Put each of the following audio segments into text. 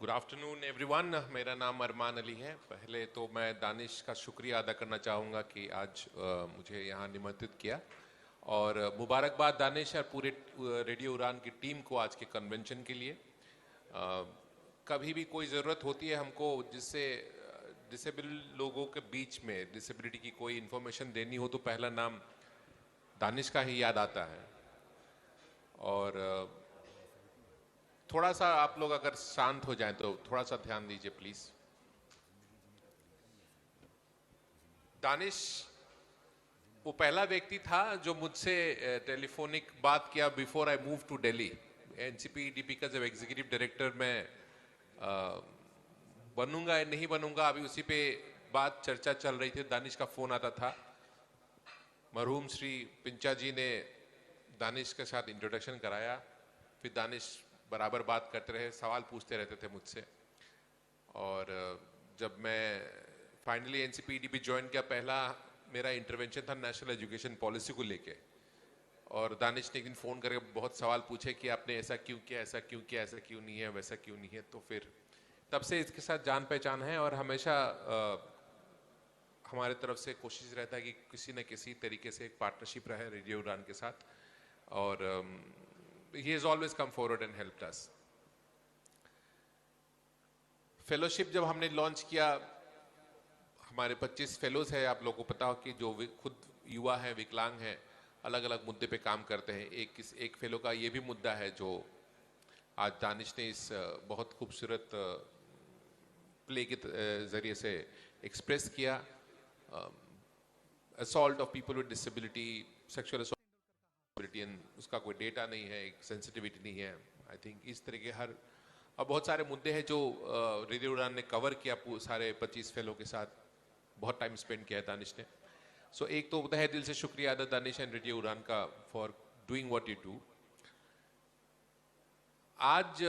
Good afternoon everyone. मेरा नाम अरमान अली है। पहले तो मैं दानिश का शुक्रिया अदा करना चाहूँगा कि आज मुझे यहाँ निमंत्रित किया, और मुबारकबाद दानिश और पूरे रेडियो उड़ान की टीम को आज के कन्वेंशन के लिए। कभी भी कोई ज़रूरत होती है हमको जिससे डिसेबल लोगों के बीच में डिसेबिलिटी की कोई इन्फॉर्मेशन देनी हो, तो पहला नाम दानिश का ही याद आता है। और थोड़ा सा आप लोग अगर शांत हो जाएं तो थोड़ा सा ध्यान दीजिए प्लीज। दानिश वो पहला व्यक्ति था जो मुझसे टेलीफोनिक बात किया before I move to Delhi. NCPDP का जब एग्जीक्यूटिव डायरेक्टर मैं बनूंगा या नहीं बनूंगा, अभी उसी पे बात चर्चा चल रही थी। दानिश का फोन आता था। मरहूम श्री पिंचा जी ने दानिश के साथ इंट्रोडक्शन कराया। फिर दानिश बराबर बात करते रहे, सवाल पूछते रहते थे मुझसे। और जब मैं फाइनली एनसीपीडीपी ज्वाइन किया, पहला मेरा इंटरवेंशन था नेशनल एजुकेशन पॉलिसी को लेके। और दानिश ने एक दिन फ़ोन करके बहुत सवाल पूछे कि आपने ऐसा क्यों किया, ऐसा क्यों किया, ऐसा क्यों नहीं है, वैसा क्यों नहीं है। तो फिर तब से इसके साथ जान पहचान है, और हमेशा हमारे तरफ से कोशिश रहता है कि किसी न किसी तरीके से एक पार्टनरशिप रहे रेडियो उड़ान के साथ। और he has always come forward and helped us. Fellowship जब हमने लॉन्च किया, हमारे 25 फेलोज है। आप लोगों को पता हो कि जो खुद युवा हैं, विकलांग हैं, अलग अलग मुद्दे पे काम करते हैं। एक फेलो का ये भी मुद्दा है जो आज दानिश ने इस बहुत खूबसूरत प्ले के जरिए से एक्सप्रेस किया। Assault of people with disability, sexual assault, उसका कोई डेटा नहीं है, एक सेंसिटिविटी नहीं है। आई थिंक इस तरह के हर और बहुत सारे मुद्दे हैं जो रेडियो उड़ान ने कवर किया सारे 25 फेलो के साथ। बहुत टाइम स्पेंड किया है दानिश ने। सो एक तो तहे दिल से शुक्रिया अदा दानिश एंड रेडियो उड़ान का for doing what you do. आज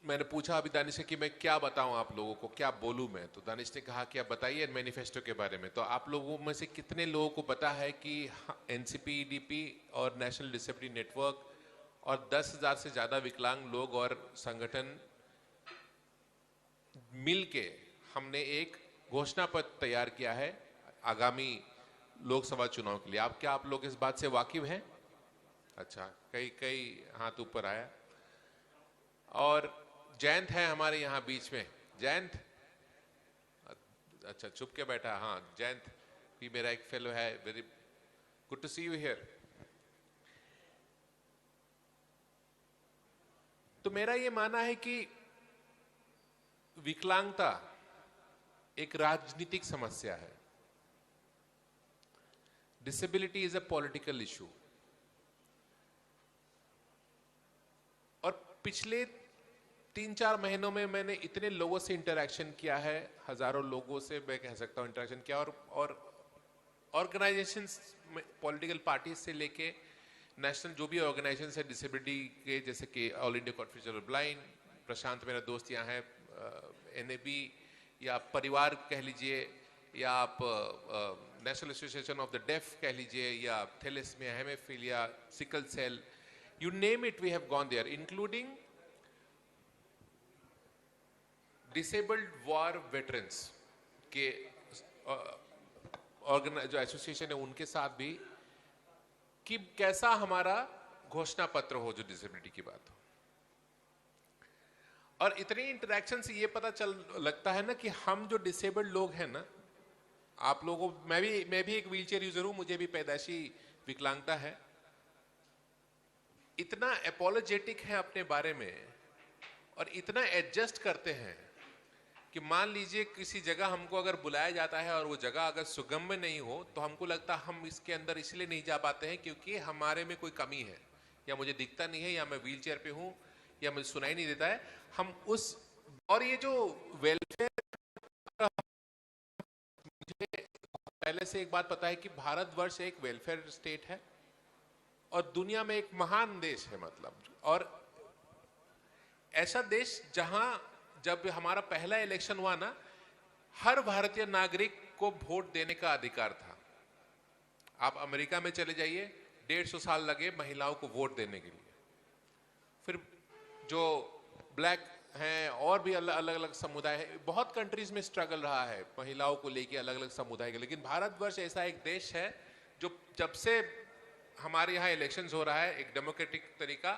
मैंने पूछा अभी दानिश से कि मैं क्या बताऊं आप लोगों को, क्या बोलूं मैं। तो दानिश ने कहा कि आप बताइए मैनिफेस्टो के बारे में। तो आप लोगों में से कितने लोगों को पता है कि एनसीपीडीपी और नेशनल डिसेबिलिटी नेटवर्क और 10,000 से ज़्यादा विकलांग लोग और संगठन मिलके हमने एक घोषणा पत्र तैयार किया है आगामी लोकसभा चुनाव के लिए। क्या आप लोग इस बात से वाकिफ हैं? अच्छा, कई हाथ ऊपर आया। और जयंत है हमारे यहाँ बीच में। जयंत, अच्छा चुप के बैठा। हाँ, जयंत भी मेरा एक फेलो है। Very good to see you here. तो मेरा ये मानना है कि विकलांगता एक राजनीतिक समस्या है। Disability is a political issue. और पिछले 3-4 महीनों में मैंने इतने लोगों से इंटरेक्शन किया है, हजारों लोगों से मैं कह सकता हूं इंटरेक्शन किया। और ऑर्गेनाइजेशंस, पॉलिटिकल पार्टी से लेके नेशनल जो भी ऑर्गेनाइजेशन है डिसेबिलिटी के, जैसे कि All India Conference of Blind, Prashant मेरा दोस्त यहाँ है, एनएबी, या परिवार कह लीजिए, या आप national association of the deaf कह लीजिए, या thalassaemia, haemophilia, sickle cell, you name it, we have gone there, including disabled war veterans के जो एसोसिएशन है उनके साथ भी, कि कैसा हमारा घोषणा पत्र हो जो डिसेबिलिटी की बात हो। और इतनी इंटरेक्शन से ये पता लगता है ना कि हम जो डिसेबल्ड लोग हैं ना, आप लोगों, मैं भी एक व्हीलचेयर यूजर हूं, मुझे भी पैदाइशी विकलांगता है। इतना एपोलोजेटिक है अपने बारे में और इतना एडजस्ट करते हैं कि मान लीजिए किसी जगह हमको अगर बुलाया जाता है और वो जगह अगर सुगम्य नहीं हो, तो हमको लगता हम इसके अंदर इसलिए नहीं जा पाते हैं क्योंकि हमारे में कोई कमी है, या मुझे दिखता नहीं है, या मैं व्हीलचेयर पे हूं, या मुझे सुनाई नहीं देता है। हम उस, और ये जो वेलफेयर, मुझे पहले से एक बात पता है कि भारतवर्ष एक वेलफेयर स्टेट है और दुनिया में एक महान देश है, मतलब। और ऐसा देश जहां जब हमारा पहला इलेक्शन हुआ ना, हर भारतीय नागरिक को वोट देने का अधिकार था। आप अमेरिका में चले जाइए, 150 साल लगे महिलाओं को वोट देने के लिए। फिर जो ब्लैक हैं और भी अलग अलग समुदाय है। बहुत कंट्रीज में स्ट्रगल रहा है महिलाओं को लेके, अलग अलग समुदाय के, लेकिन भारतवर्ष ऐसा एक देश है जो जब से हमारे यहाँ इलेक्शंस हो रहा है, एक डेमोक्रेटिक तरीका,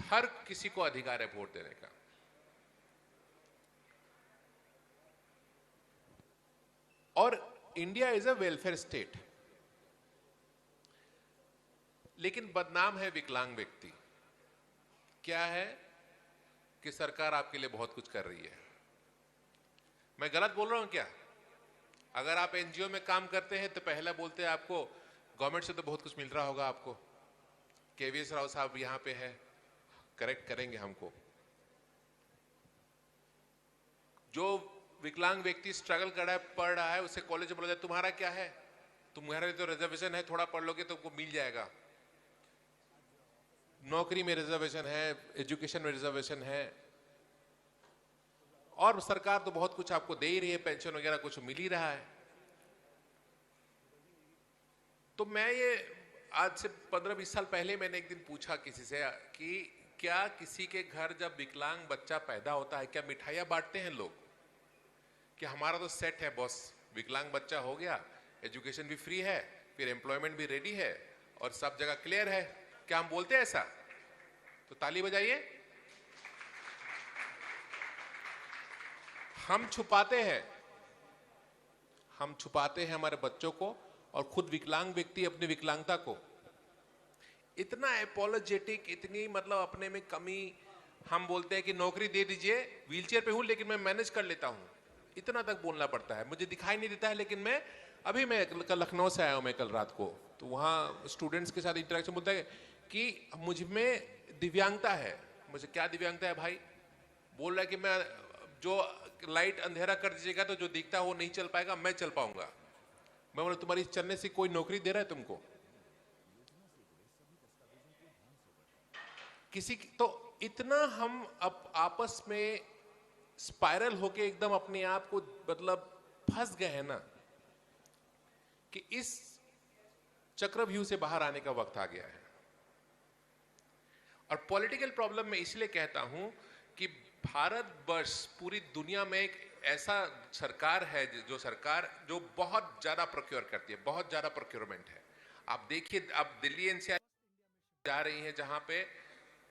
हर किसी को अधिकार है वोट देने का। और India is a welfare state, लेकिन बदनाम है विकलांग व्यक्ति। क्या है कि सरकार आपके लिए बहुत कुछ कर रही है। मैं गलत बोल रहा हूं क्या? अगर आप एनजीओ में काम करते हैं तो पहला बोलते हैं आपको गवर्नमेंट से तो बहुत कुछ मिल रहा होगा आपको। केवीएस राव साहब यहां पे है, करेक्ट करेंगे हमको। जो विकलांग व्यक्ति स्ट्रगल कर रहा है, पढ़ रहा है, उससे कॉलेज में बोला जाए तुम्हारा क्या है, तुम्हारे तो रिजर्वेशन है, थोड़ा पढ़ लोगे तो तुमको मिल जाएगा। नौकरी में रिजर्वेशन है, एजुकेशन में रिजर्वेशन है, और सरकार तो बहुत कुछ आपको दे ही रही है, पेंशन वगैरह कुछ मिल ही रहा है। तो मैं ये आज से 15-20 साल पहले मैंने एक दिन पूछा किसी से कि क्या किसी के घर जब विकलांग बच्चा पैदा होता है क्या मिठाइयां बांटते हैं लोग? कि हमारा तो सेट है बॉस, विकलांग बच्चा हो गया, एजुकेशन भी फ्री है, फिर एम्प्लॉयमेंट भी रेडी है और सब जगह क्लियर है। क्या हम बोलते हैं ऐसा? तो ताली बजाइए। हम छुपाते हैं हमारे बच्चों को, और खुद विकलांग व्यक्ति अपनी विकलांगता को इतना एपोलोजेटिक, इतनी मतलब अपने में कमी। हम बोलते हैं कि नौकरी दे दीजिए, व्हीलचेयर पे हूं लेकिन मैं मैनेज कर लेता हूं, इतना तक बोलना पड़ता है। मुझे दिखाई नहीं देता है, लेकिन मैं कल लखनऊ से आया हूं, मैं कल रात को, तो वहां स्टूडेंट्स के साथ इंटरेक्शन बोलता है कि मुझ में दिव्यांगता है। मुझे क्या दिव्यांगता है भाई? बोल रहा है कि मैं जो लाइट अंधेरा कर दीजिएगा तो जो दिखता है वो नहीं चल पाएगा, मैं चल पाऊंगा। मैं बोला तुम्हारी चलने से कोई नौकरी दे रहा है तुमको? किसी तो इतना हम अब आपस में स्पाइरल होके एकदम अपने आप को मतलब फंस गए हैं ना, कि इस चक्रव्यूह से बाहर आने का वक्त आ गया है। और पॉलिटिकल प्रॉब्लम में इसलिए कहता हूं कि भारतवर्ष पूरी दुनिया में एक ऐसा सरकार है जो बहुत ज्यादा प्रोक्योर करती है, बहुत ज्यादा प्रोक्योरमेंट है। आप देखिए, अब दिल्ली एनसीआर जा रही है जहां पे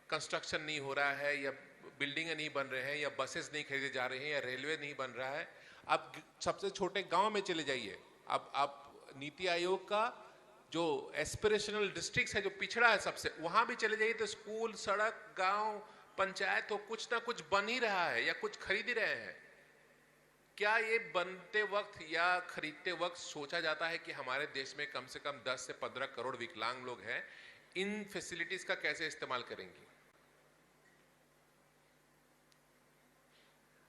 कंस्ट्रक्शन नहीं हो रहा है, या बिल्डिंगें नहीं बन रहे हैं, या बसेस नहीं खरीदे जा रहे हैं, या रेलवे नहीं बन रहा है। अब सबसे छोटे गांव में चले जाइए, अब आप नीति आयोग का जो एस्पिरेशनल डिस्ट्रिक्ट है, जो पिछड़ा है सबसे, वहां भी चले जाइए तो स्कूल, सड़क, गांव, पंचायत, तो कुछ ना कुछ बन ही रहा है या कुछ खरीद ही रहे हैं। क्या ये बनते वक्त या खरीदते वक्त सोचा जाता है कि हमारे देश में कम से कम 10 से 15 करोड़ विकलांग लोग हैं, इन फैसिलिटीज का कैसे इस्तेमाल करेंगे?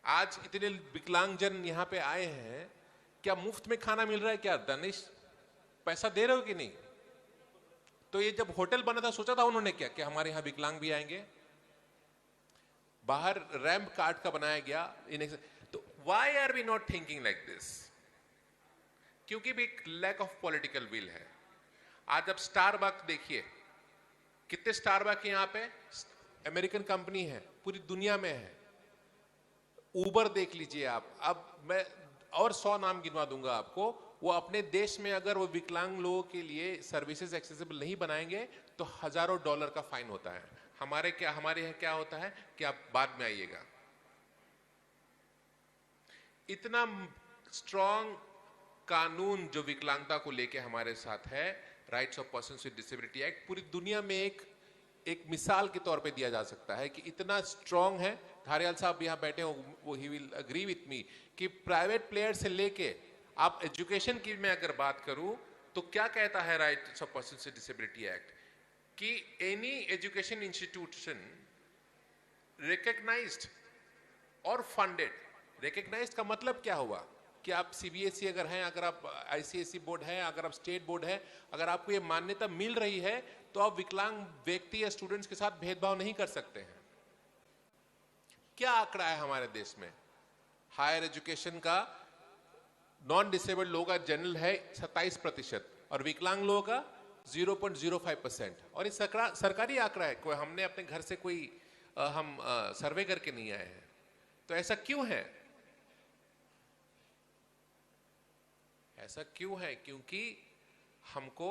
आज इतने विकलांगजन यहाँ पे आए हैं, क्या मुफ्त में खाना मिल रहा है क्या? दानिश, पैसा दे रहे हो कि नहीं? तो ये जब होटल बना था, सोचा था उन्होंने क्या कि हमारे यहाँ विकलांग भी आएंगे? बाहर रैंप कार्ड का बनाया गया। तो why are we not thinking like this? क्योंकि भी लैक ऑफ पॉलिटिकल विल है। आज अब स्टारबक्स देखिए, कितने स्टारबक्स यहाँ पे, अमेरिकन कंपनी है, पूरी दुनिया में है। उबर देख लीजिए आप, अब मैं और 100 नाम गिनवा दूंगा आपको। वो अपने देश में अगर वो विकलांग लोगों के लिए सर्विसेज एक्सेसिबल नहीं बनाएंगे तो हजारों डॉलर का फाइन होता है। हमारे यहाँ क्या होता है कि आप बाद में आइएगा। इतना स्ट्रॉन्ग कानून जो विकलांगता को लेके हमारे साथ है, rights of persons with disability act, पूरी दुनिया में एक मिसाल के तौर पे दिया जा सकता है कि इतना स्ट्रॉन्ग है। धारियाल साहब यहाँ बैठे हो, वो he will agree with me कि प्राइवेट प्लेयर से लेके आप एजुकेशन की मैं अगर बात करूं तो क्या कहता है rights of persons with disability act कि एनी एजुकेशन इंस्टीट्यूशन रिकॉग्नाइज्ड और फंडेड। रिकॉग्नाइज्ड का मतलब क्या हुआ कि आप सीबीएसई अगर हैं, अगर आप आईसीएसई बोर्ड है, अगर आप स्टेट बोर्ड है, अगर आपको ये मान्यता मिल रही है तो आप विकलांग व्यक्ति या स्टूडेंट्स के साथ भेदभाव नहीं कर सकते हैं। क्या आंकड़ा है हमारे देश में? हायर एजुकेशन का नॉन डिसेबल्ड लोगों का जनरल है 27% और विकलांग लोगों का 0.05%। और ये सरकारी आंकड़ा है, कोई हमने अपने घर से कोई हम सर्वे करके नहीं आए हैं। तो ऐसा क्यों है? ऐसा क्यों है? क्योंकि हमको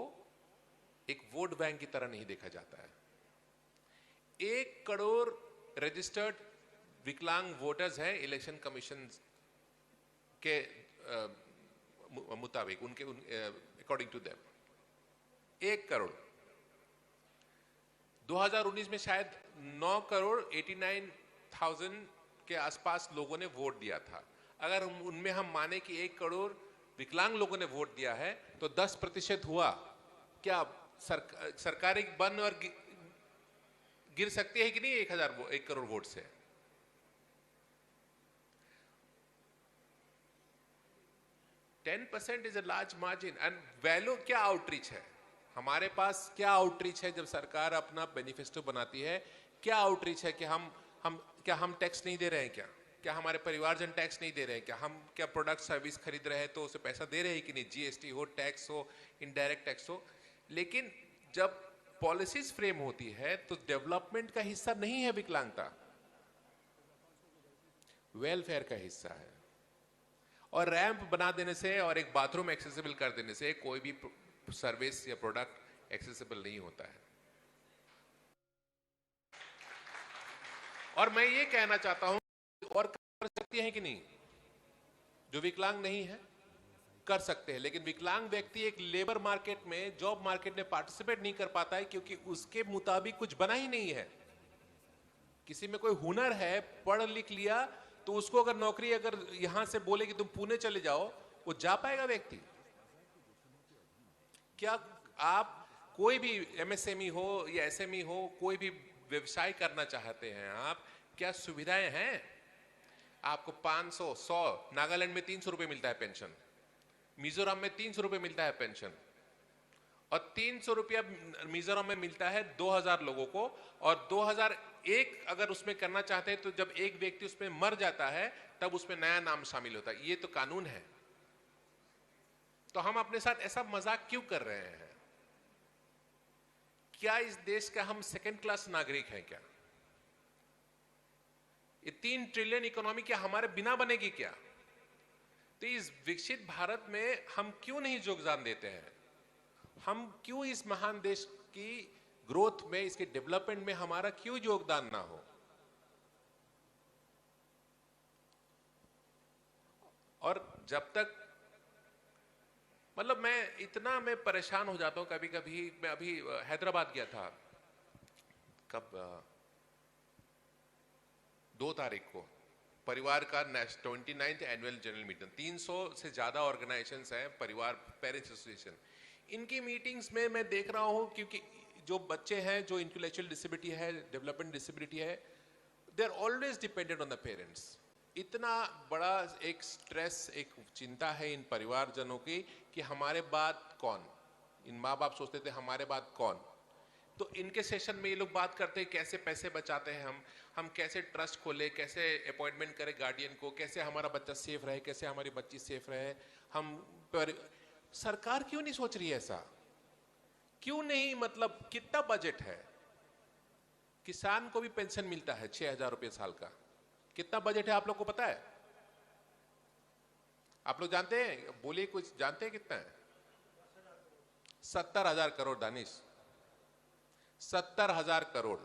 एक वोट बैंक की तरह नहीं देखा जाता है। 1 करोड़ रजिस्टर्ड विकलांग वोटर्स हैं इलेक्शन कमीशन के मुताबिक, उनके अकॉर्डिंग टू देम 1 करोड़। 2019 में शायद 9 करोड़ 89,000 के आसपास लोगों ने वोट दिया था। अगर उनमें हम माने कि 1 करोड़ विकलांग लोगों ने वोट दिया है तो 10% हुआ। क्या सरकारें बन और गिर सकती है कि नहीं 1 करोड़ वोट से? %10 is a large margin. And value क्या आउटरीच है हमारे पास? क्या आउटरीच है जब सरकार अपना मैनिफेस्टो बनाती है? क्या आउटरीच है कि क्या हम टैक्स नहीं दे रहे हैं? क्या हमारे परिवारजन टैक्स नहीं दे रहे हैं? क्या प्रोडक्ट सर्विस खरीद रहे हैं तो उसे पैसा दे रहे हैं कि नहीं? जीएसटी हो, टैक्स हो, इनडायरेक्ट टैक्स हो। लेकिन जब पॉलिसीज फ्रेम होती है तो डेवलपमेंट का हिस्सा नहीं है विकलांगता, वेलफेयर का हिस्सा है। और रैंप बना देने से और एक बाथरूम एक्सेसिबल कर देने से कोई भी सर्विस या प्रोडक्ट एक्सेसिबल नहीं होता है। और मैं ये कहना चाहता हूं, और कर सकती है कि नहीं? जो विकलांग नहीं है कर सकते हैं, लेकिन विकलांग व्यक्ति एक लेबर मार्केट में, जॉब मार्केट में पार्टिसिपेट नहीं कर पाता है क्योंकि उसके मुताबिक कुछ बना ही नहीं है। किसी में कोई हुनर है, पढ़ लिख लिया, तो उसको अगर नौकरी अगर यहां से बोले कि तुम पुणे चले जाओ, वो जा पाएगा व्यक्ति? क्या आप कोई भी एमएसएमई हो या एसएमई हो, कोई भी व्यवसाय करना चाहते हैं आप, क्या सुविधाएं हैं? आपको 500, 100, नागालैंड में 300 रुपए मिलता है पेंशन, मिजोरम में 300 रुपए मिलता है पेंशन, और 300 रुपया मिजोरम में मिलता है 2000 लोगों को। और 2001 अगर उसमें करना चाहते हैं तो जब एक व्यक्ति उसमें मर जाता है तब उसमें नया नाम शामिल होता है। ये तो कानून है। तो हम अपने साथ ऐसा मजाक क्यों कर रहे हैं? क्या इस देश का हम सेकंड क्लास नागरिक हैं क्या? ये 3 ट्रिलियन इकोनॉमी क्या हमारे बिना बनेगी क्या? तो इस विकसित भारत में हम क्यों नहीं योगदान देते हैं? हम क्यों इस महान देश की ग्रोथ में, इसके डेवलपमेंट में हमारा क्यों योगदान ना हो? और जब तक मतलब मैं परेशान हो जाता हूं कभी कभी। मैं अभी हैदराबाद गया था, कब 2 तारीख को, परिवार का 29th एनुअल जनरल मीटिंग। 300 से ज्यादा ऑर्गेनाइजेशंस हैं, परिवार, पेरेंट्स एसोसिएशन। इनकी मीटिंग्स में मैं देख रहा हूं, क्योंकि जो बच्चे हैं, जो इंटेलेक्चुअल डिसेबिलिटी है, डेवलपमेंट डिसेबिलिटी है, they are always dependent on the parents. इतना बड़ा एक स्ट्रेस, एक चिंता है इन परिवारजनों की कि हमारे बाद कौन? इन माँ बाप सोचते थे हमारे बाद कौन? तो इनके सेशन में ये लोग बात करते हैं कैसे पैसे बचाते हैं हम कैसे ट्रस्ट खोले, कैसे अपॉइंटमेंट करें गार्डियन को, कैसे हमारा बच्चा सेफ रहे, कैसे हमारी बच्ची सेफ रहे। सरकार क्यों नहीं सोच रही है ऐसा? क्यों नहीं? मतलब कितना बजट है? किसान को भी पेंशन मिलता है 6,000 रुपये साल का। कितना बजट है आप लोग को पता है? आप लोग जानते हैं? बोलिए, कुछ जानते हैं कितना है? 70,000 करोड़ दानिश, 70,000 करोड़।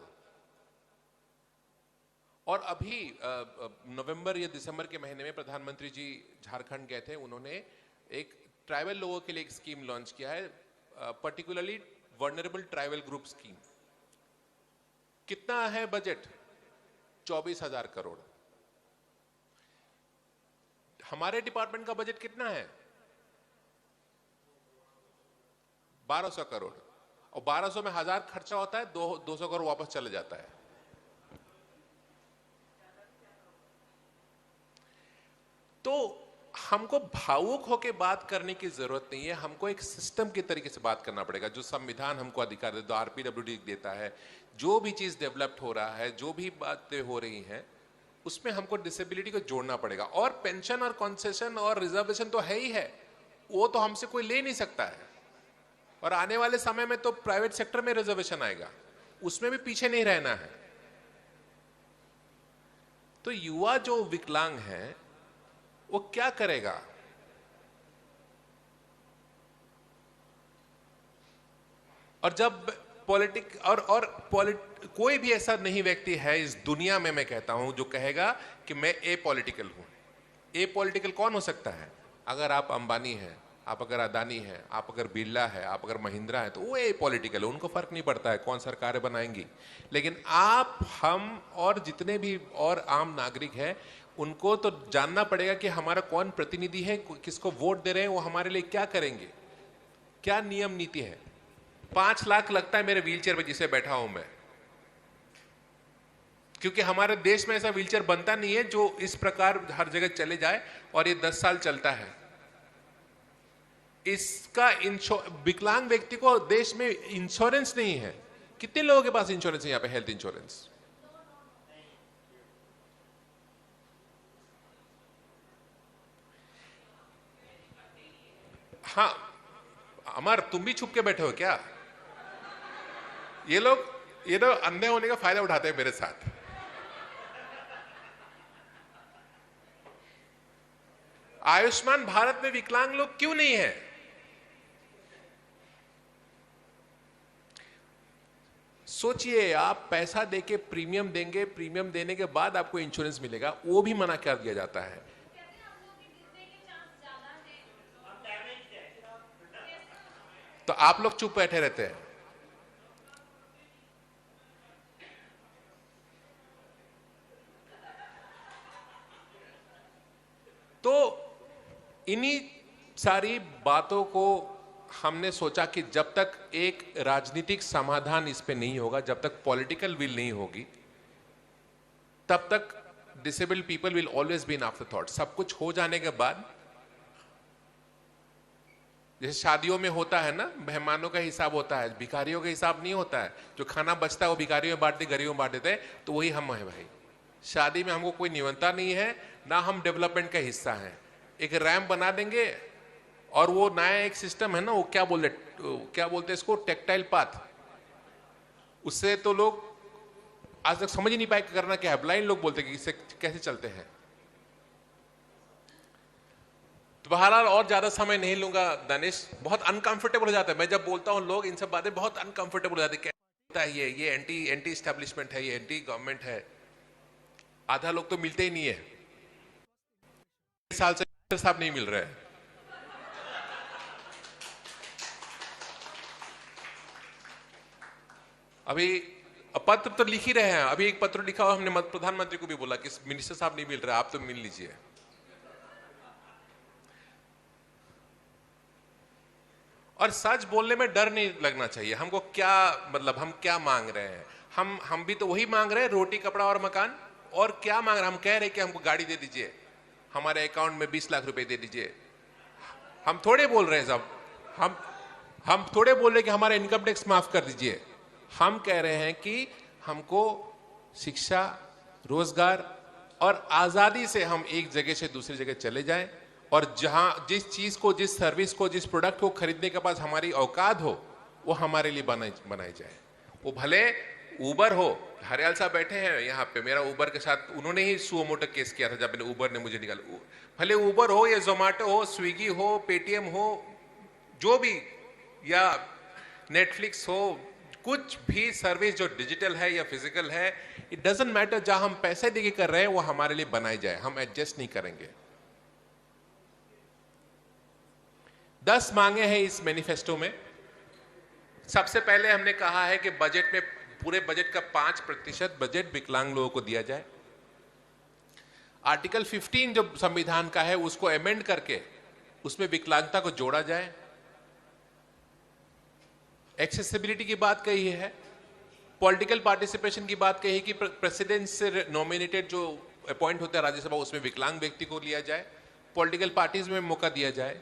और अभी नवंबर या दिसंबर के महीने में प्रधानमंत्री जी झारखंड गए थे। उन्होंने एक ट्राइबल लोगों के लिए एक स्कीम लॉन्च किया है, particularly vulnerable tribal group scheme. कितना है बजट? 24,000 करोड़। हमारे डिपार्टमेंट का बजट कितना है? 1200 करोड़। और 1200 में 1000 खर्चा होता है, 200 करोड़ वापस चले जाता है। तो हमको भावुक होकर बात करने की जरूरत नहीं है, हमको एक सिस्टम के तरीके से बात करना पड़ेगा। जो संविधान हमको अधिकार देता है, आरपीडब्ल्यूडी देता है, जो भी चीज डेवलप्ड हो रहा है, जो भी बातें हो रही हैं, उसमें हमको डिसेबिलिटी को जोड़ना पड़ेगा। और पेंशन और कंसेशन और रिजर्वेशन तो है ही है, वो तो हमसे कोई ले नहीं सकता है। और आने वाले समय में तो प्राइवेट सेक्टर में रिजर्वेशन आएगा, उसमें भी पीछे नहीं रहना है। तो युवा जो विकलांग है वो क्या करेगा? और जब कोई भी ऐसा नहीं व्यक्ति है इस दुनिया में, मैं कहता हूं, जो कहेगा कि मैं ए पॉलिटिकल हूं। ए पॉलिटिकल कौन हो सकता है? अगर आप अंबानी हैं, आप अगर अदानी हैं, आप अगर बिरला है, आप अगर महिंद्रा है, तो वो ए पॉलिटिकल है, उनको फर्क नहीं पड़ता है कौन सरकारें बनाएंगी। लेकिन आप, हम और जितने भी और आम नागरिक हैं, उनको तो जानना पड़ेगा कि हमारा कौन प्रतिनिधि है, किसको वोट दे रहे हैं, वो हमारे लिए क्या करेंगे, क्या नियम नीति है। 5 लाख लगता है मेरे व्हीलचेयर पे जिसे बैठा हूं मैं, क्योंकि हमारे देश में ऐसा व्हीलचेयर बनता नहीं है जो इस प्रकार हर जगह चले जाए, और ये 10 साल चलता है। इसका विकलांग व्यक्ति को देश में इंश्योरेंस नहीं है। कितने लोगों के पास इंश्योरेंस है यहां पे, हेल्थ इंश्योरेंस? हाँ, अमर तुम भी छुप के बैठे हो क्या? ये लोग अंधे होने का फायदा उठाते हैं मेरे साथ। आयुष्मान भारत में विकलांग लोग क्यों नहीं है? सोचिए, आप पैसा देके प्रीमियम देंगे, प्रीमियम देने के बाद आपको इंश्योरेंस मिलेगा, वो भी मना कर दिया जाता है। तो आप लोग चुप बैठे रहते हैं। तो इन्हीं सारी बातों को हमने सोचा कि जब तक एक राजनीतिक समाधान इस पे नहीं होगा, जब तक पॉलिटिकल विल नहीं होगी, तब तक disabled people will always be in after thought. सब कुछ हो जाने के बाद, जैसे शादियों में होता है ना, मेहमानों का हिसाब होता है, भिखारियों का हिसाब नहीं होता है। जो खाना बचता है वो भिखारियों में बांट दे, गरीबों में बांट देते हैं, तो वही हम है भाई। शादी में हमको कोई निमंत्रण नहीं है, ना हम डेवलपमेंट का हिस्सा हैं। एक रैंप बना देंगे, और वो नया एक सिस्टम है ना, वो क्या बोलते हैं इसको, टेक्टाइल पाथ। उससे तो लोग आज तक समझ ही नहीं पाए करना क्या है। ब्लाइंड लोग बोलते हैं कि इससे कैसे चलते हैं। तो बहरहाल और ज्यादा समय नहीं लूंगा दानिश, बहुत अनकंफर्टेबल हो जाता है मैं जब बोलता हूं। लोग इन सब बातें बहुत अनकंफर्टेबल हो जाते हैं। क्या है ये एंटी एस्टेब्लिशमेंट है, ये एंटी गवर्नमेंट है। आधा लोग तो मिलते ही नहीं है। साल से साहब नहीं मिल रहे हैं। अभी पत्र तो लिख ही रहे हैं। अभी एक पत्र लिखा हुआ हमने प्रधानमंत्री को भी बोला कि मिनिस्टर साहब नहीं मिल रहे, आप तो मिल लीजिए। और सच बोलने में डर नहीं लगना चाहिए। हमको क्या मतलब, हम क्या मांग रहे हैं? हम भी तो वही मांग रहे हैं, रोटी कपड़ा और मकान। और क्या मांग रहे हैं? हम कह रहे हैं कि हमको गाड़ी दे दीजिए, हमारे अकाउंट में 20 लाख रुपए दे दीजिए। हम थोड़े बोल रहे हैं साहब, हम थोड़े बोल रहे हैं कि हमारा इनकम टैक्स माफ कर दीजिए। हम कह रहे हैं कि हमको शिक्षा, रोजगार और आजादी से हम एक जगह से दूसरी जगह चले जाएं, और जहां जिस चीज को, जिस सर्विस को, जिस प्रोडक्ट को खरीदने के पास हमारी औकात हो, वो हमारे लिए बनाई जाए। वो भले उबर हो। हरियाल साहब बैठे हैं यहाँ पे, मेरा उबर के साथ उन्होंने ही सुओ मोटो केस किया था जब मैंने उबर ने मुझे निकाला। भले उबर हो या जोमेटो हो, स्विगी हो, पेटीएम हो, जो भी, या नेटफ्लिक्स हो, कुछ भी सर्विस जो डिजिटल है या फिजिकल है, इट डजंट मैटर। जहां हम पैसे देके कर रहे हैं वो हमारे लिए बनाई जाए, हम एडजस्ट नहीं करेंगे। 10 मांगे हैं इस मैनिफेस्टो में। सबसे पहले हमने कहा है कि बजट में, पूरे बजट का 5% बजट विकलांग लोगों को दिया जाए। आर्टिकल 15 जो संविधान का है उसको अमेंड करके उसमें विकलांगता को जोड़ा जाए। एक्सेसिबिलिटी की बात कही है, पॉलिटिकल पार्टिसिपेशन की बात कही कि प्रेसिडेंट से नॉमिनेटेड जो अपॉइंट होता है राज्यसभा, उसमें विकलांग व्यक्ति को लिया जाए। पॉलिटिकल पार्टीज में मौका दिया जाए।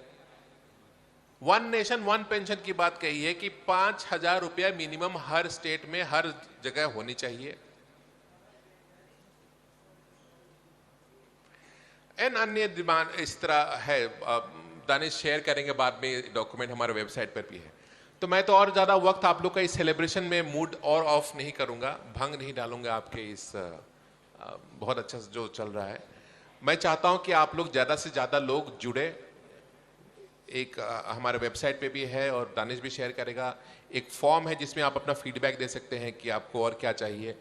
1 नेशन 1 पेंशन की बात कही है कि 5,000 रुपया मिनिमम हर स्टेट में हर जगह होनी चाहिए। एन अन्य डिमांड इस तरह है, दानिश शेयर करेंगे बाद में, डॉक्यूमेंट हमारे वेबसाइट पर भी है। तो मैं तो और ज्यादा वक्त आप लोग का इस सेलिब्रेशन में मूड और ऑफ नहीं करूंगा, भंग नहीं डालूंगा आपके इस बहुत अच्छा जो चल रहा है। मैं चाहता हूं कि आप लोग ज़्यादा से ज़्यादा लोग जुड़े। एक हमारे वेबसाइट पे भी है और दानिश भी शेयर करेगा, एक फॉर्म है जिसमें आप अपना फीडबैक दे सकते हैं कि आपको और क्या चाहिए।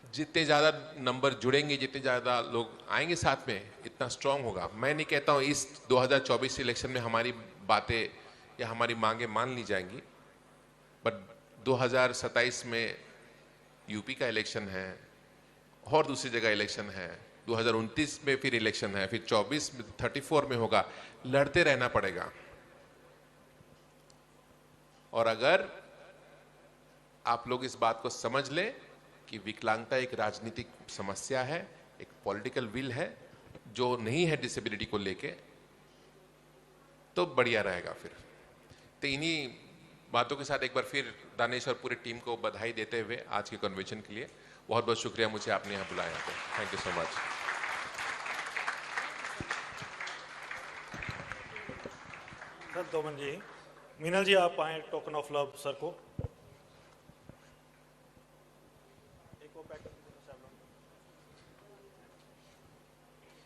जितने ज़्यादा नंबर जुड़ेंगे, जितने ज़्यादा लोग आएंगे साथ में, इतना स्ट्रांग होगा। मैं नहीं कहता हूँ इस 2024 इलेक्शन में हमारी बातें या हमारी मांगे मान ली जाएंगी, बट 2027 में यूपी का इलेक्शन है और दूसरी जगह इलेक्शन है, 2029 में फिर इलेक्शन है, फिर 24 में 34 में होगा। लड़ते रहना पड़ेगा। और अगर आप लोग इस बात को समझ लें कि विकलांगता एक राजनीतिक समस्या है, एक पॉलिटिकल विल है जो नहीं है डिसेबिलिटी को लेके, तो बढ़िया रहेगा। फिर तो इन्हीं बातों के साथ एक बार फिर दानिश और पूरी टीम को बधाई देते हुए आज के कन्वेंशन के लिए बहुत बहुत शुक्रिया, मुझे आपने यहाँ बुलाया। Thank you so much. Sir Doman ji, Meenal ji आप आए टोकन ऑफ लव सर को। एक वो पैटर्न